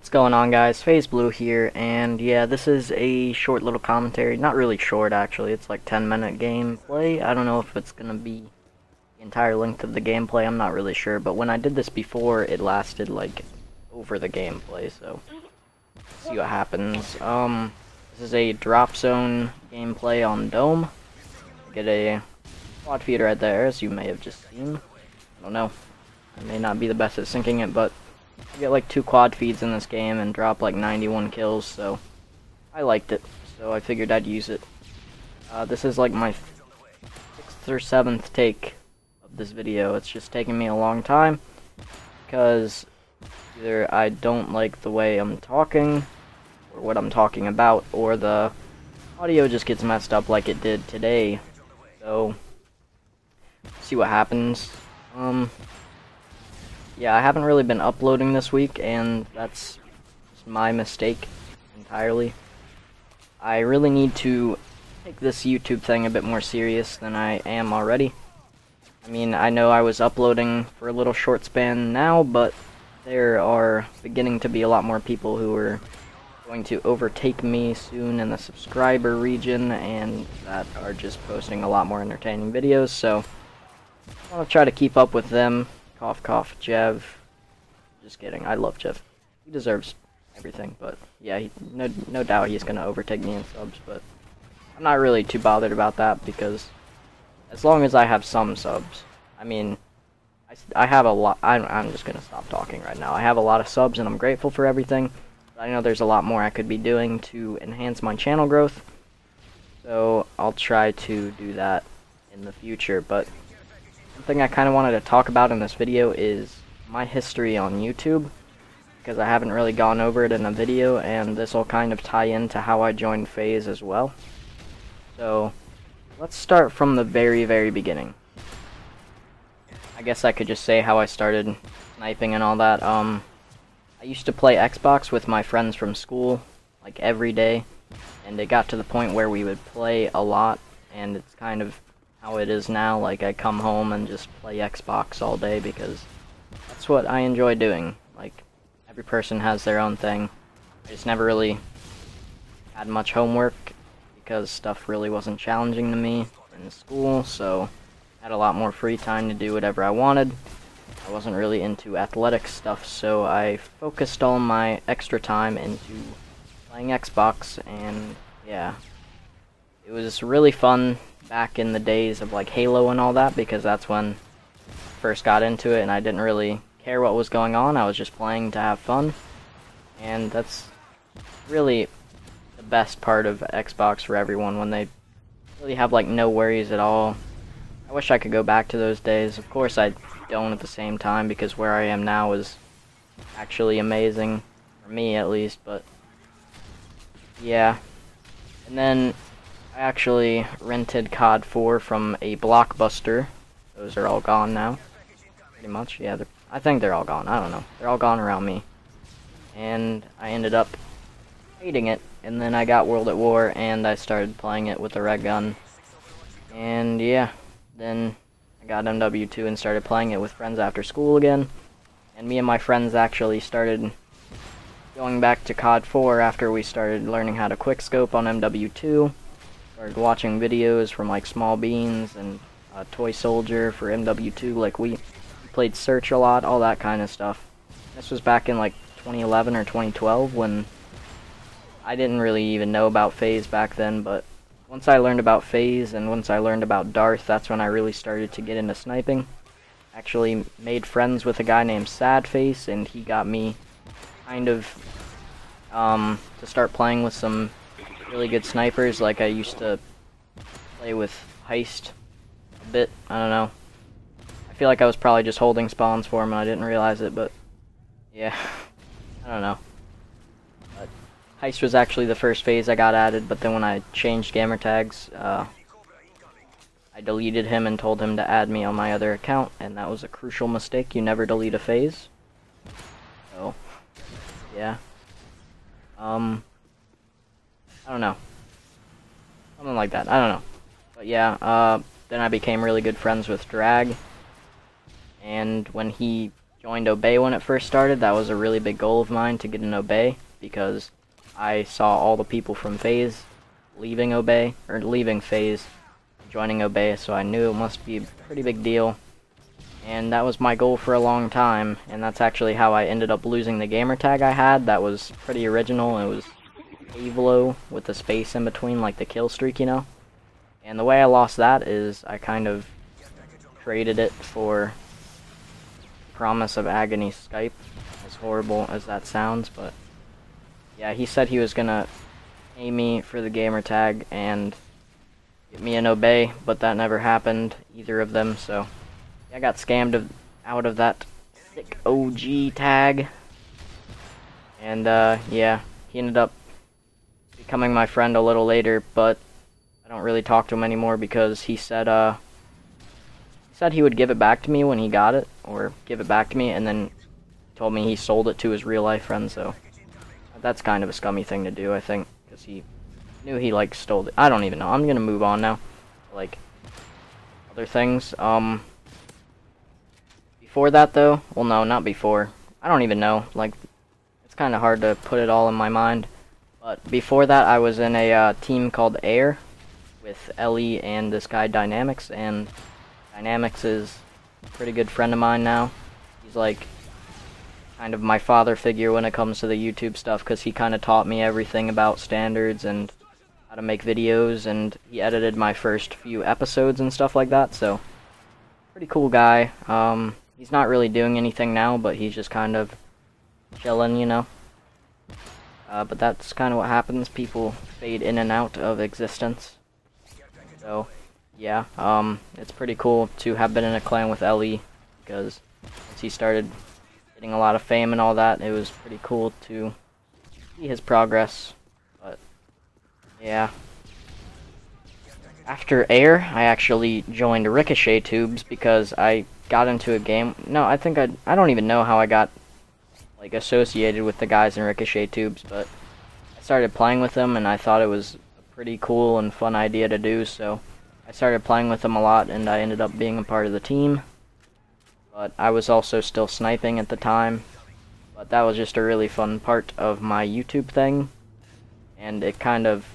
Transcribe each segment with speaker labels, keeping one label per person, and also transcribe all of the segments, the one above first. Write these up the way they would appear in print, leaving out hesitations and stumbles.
Speaker 1: What's going on, guys? FaZe Bloo here, and yeah, this is a short little commentary. Not really short, actually. It's like 10-minute gameplay. I don't know if it's gonna be the entire length of the gameplay. I'm not really sure, but when I did this before, it lasted like over the gameplay, so let's see what happens. This is a drop zone gameplay on Dome. Get a quad feed right there, as you may have just seen. I don't know. I may not be the best at syncing it, but I get like 2 quad feeds in this game and drop like 91 kills, so I liked it, so I figured I'd use it. This is like my 6th or 7th take of this video. It's just taking me a long time because either I don't like the way I'm talking or what I'm talking about, or the audio just gets messed up like it did today. So see what happens. Yeah, I haven't really been uploading this week, and that's my mistake entirely. I really need to take this YouTube thing a bit more serious than I am already. I mean, I know I was uploading for a little short span now, but there are beginning to be a lot more people who are going to overtake me soon in the subscriber region, and that are just posting a lot more entertaining videos, so I want to try to keep up with them. Cough, cough, Jev. Just kidding. I love Jev. He deserves everything, but yeah, no doubt he's gonna overtake me in subs. But I'm not really too bothered about that because as long as I have some subs, I mean, I have a lot. I'm just gonna stop talking right now. I have a lot of subs, and I'm grateful for everything. But I know there's a lot more I could be doing to enhance my channel growth, so I'll try to do that in the future. But something I kind of wanted to talk about in this video is my history on YouTube, because I haven't really gone over it in a video, and this will kind of tie into how I joined FaZe as well. So let's start from the very beginning. I guess I could just say how I started sniping and all that. I used to play Xbox with my friends from school like every day, and it got to the point where we would play a lot, and it's kind of how it is now. Like, I come home and just play Xbox all day because that's what I enjoy doing. Like, every person has their own thing. I just never really had much homework because stuff really wasn't challenging to me in school, so I had a lot more free time to do whatever I wanted. I wasn't really into athletic stuff, so I focused all my extra time into playing Xbox, and yeah, it was really fun back in the days of like Halo and all that, because that's when I first got into it and I didn't really care what was going on. I was just playing to have fun, and that's really the best part of Xbox for everyone, when they really have like no worries at all. I wish I could go back to those days. Of course I don't at the same time, because where I am now is actually amazing, for me at least. But yeah, and then I actually rented COD 4 from a Blockbuster. Those are all gone now, pretty much. Yeah, I think they're all gone. I don't know. They're all gone around me. And I ended up hating it. And then I got World at War, and I started playing it with a red gun. And yeah, then I got MW2 and started playing it with friends after school again. And me and my friends actually started going back to COD 4 after we started learning how to quickscope on MW2. Started watching videos from like Small Beans and Toy Soldier for MW2. Like, we played Search a lot, all that kind of stuff. This was back in like 2011 or 2012, when I didn't really even know about FaZe back then, but once I learned about FaZe and once I learned about Darth, that's when I really started to get into sniping. Actually made friends with a guy named Sadface, and he got me kind of to start playing with some really good snipers. Like, I used to play with Heist a bit. I don't know. I feel like I was probably just holding spawns for him and I didn't realize it, but yeah, I don't know. But Heist was actually the first FaZe I got added, but then when I changed gamer tags, I deleted him and told him to add me on my other account, and that was a crucial mistake. You never delete a FaZe. So yeah. I don't know. Something like that. I don't know. But yeah, then I became really good friends with Drag. And when he joined Obey when it first started. That was a really big goal of mine, to get an Obey, because I saw all the people from FaZe leaving Obey, or leaving FaZe, joining Obey, so I knew it must be a pretty big deal. And that was my goal for a long time, and that's actually how I ended up losing the gamer tag I had. That was pretty original. It was Avlo with the space in between, like the kill streak, you know? And the way I lost that is I kind of traded it for Promise of Agony Skype, as horrible as that sounds, but yeah, he said he was gonna pay me for the gamer tag and get me an Obey, but that never happened, either of them, so I got scammed out of that sick OG tag. And yeah, he ended up becoming my friend a little later, but I don't really talk to him anymore because he said he would give it back to me when he got it, or give it back to me, and then told me he sold it to his real life friend, so that's kind of a scummy thing to do, I think, because he knew he, like, stole it. I don't even know. I'm gonna move on now. Like, other things. Before that, though, well, no, not before. I don't even know. Like, it's kind of hard to put it all in my mind. But before that, I was in a team called Air with Ellie and this guy Dynamics, and Dynamics is a pretty good friend of mine now. He's like kind of my father figure when it comes to the YouTube stuff, because he kind of taught me everything about standards and how to make videos, and he edited my first few episodes and stuff like that, so pretty cool guy. He's not really doing anything now, but he's just kind of chilling, you know. But that's kind of what happens. People fade in and out of existence. So, yeah, it's pretty cool to have been in a clan with Ellie, because once he started getting a lot of fame and all that, it was pretty cool to see his progress. But, yeah. After Air, I actually joined Ricochet Tubes because I got into a game. No, I don't even know how I got, like, associated with the guys in Ricochet Tubes, but I started playing with them, and I thought it was a pretty cool and fun idea to do, so I started playing with them a lot, and I ended up being a part of the team. But I was also still sniping at the time, but that was just a really fun part of my YouTube thing, and it kind of,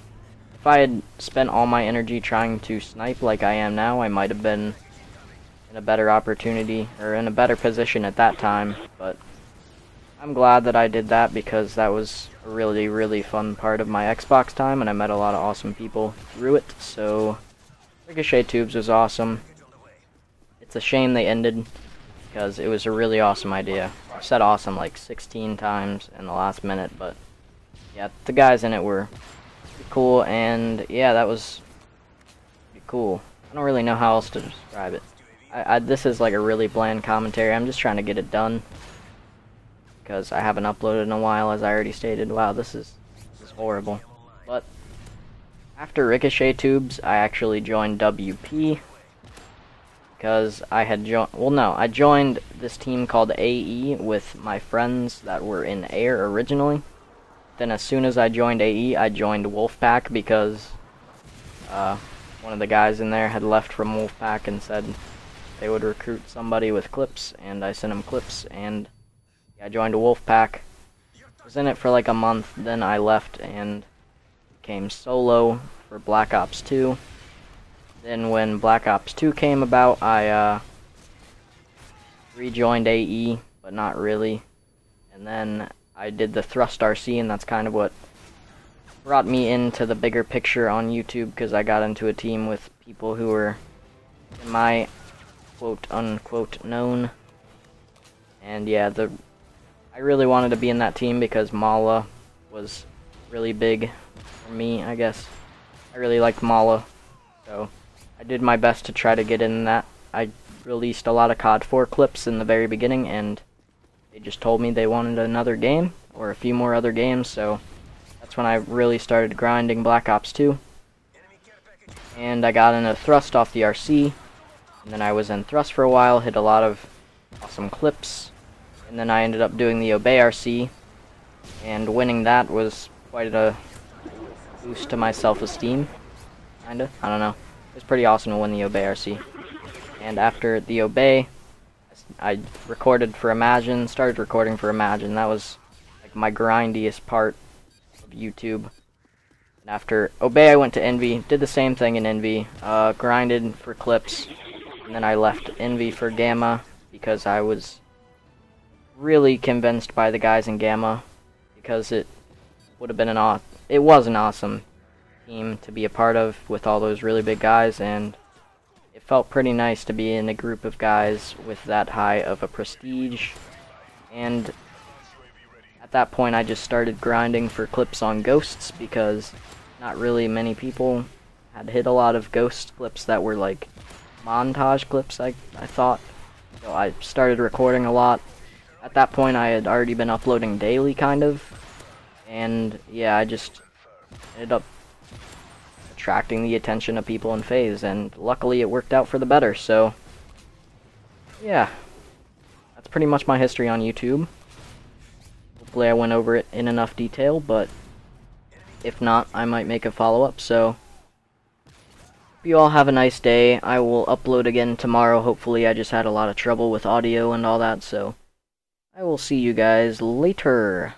Speaker 1: if I had spent all my energy trying to snipe like I am now, I might have been in a better opportunity, or in a better position at that time, but I'm glad that I did that, because that was a really, really fun part of my Xbox time, and I met a lot of awesome people through it, so Ricochet Tubes was awesome. It's a shame they ended, because it was a really awesome idea. I've said awesome like 16 times in the last minute, but yeah, the guys in it were pretty cool, and yeah, that was pretty cool. I don't really know how else to describe it. This is like a really bland commentary. I'm just trying to get it done, because I haven't uploaded in a while, as I already stated. Wow, this is horrible. But after Ricochet Tubes, I actually joined WP, because I had I joined this team called AE with my friends that were in Air originally. Then as soon as I joined AE, I joined Wolfpack, because one of the guys in there had left from Wolfpack and said they would recruit somebody with clips, and I sent him clips, and I joined a Wolfpack. Was in it for like a month, then I left and became solo for Black Ops 2. Then when Black Ops 2 came about, I rejoined AE, but not really. And then I did the Thrust RC, and that's kind of what brought me into the bigger picture on YouTube, because I got into a team with people who were in my quote-unquote known. And yeah, I really wanted to be in that team because Mala was really big for me, I guess. I really liked Mala, so I did my best to try to get in that. I released a lot of COD 4 clips in the very beginning, and they just told me they wanted another game, or a few more other games, so that's when I really started grinding Black Ops 2. And I got in a Thrust off the RC, and then I was in Thrust for a while, hit a lot of awesome clips, and then I ended up doing the Obey RC, and winning that was quite a boost to my self-esteem, kinda, I don't know. It was pretty awesome to win the Obey RC. And after the Obey, I recorded for Imagine, started recording for Imagine. That was like my grindiest part of YouTube. And after Obey, I went to Envy, did the same thing in Envy, grinded for clips, and then I left Envy for Gamma because I was really convinced by the guys in Gamma, because it would have been it was an awesome team to be a part of with all those really big guys, and it felt pretty nice to be in a group of guys with that high of a prestige. And at that point I just started grinding for clips on ghosts, because not really many people had hit a lot of ghost clips that were like montage clips, I thought. So I started recording a lot. At that point I had already been uploading daily, kind of. And yeah, I just ended up attracting the attention of people in FaZe, and luckily it worked out for the better. So yeah, that's pretty much my history on YouTube. Hopefully I went over it in enough detail, but if not, I might make a follow-up. So hope you all have a nice day. I will upload again tomorrow. Hopefully, I just had a lot of trouble with audio and all that, so I will see you guys later.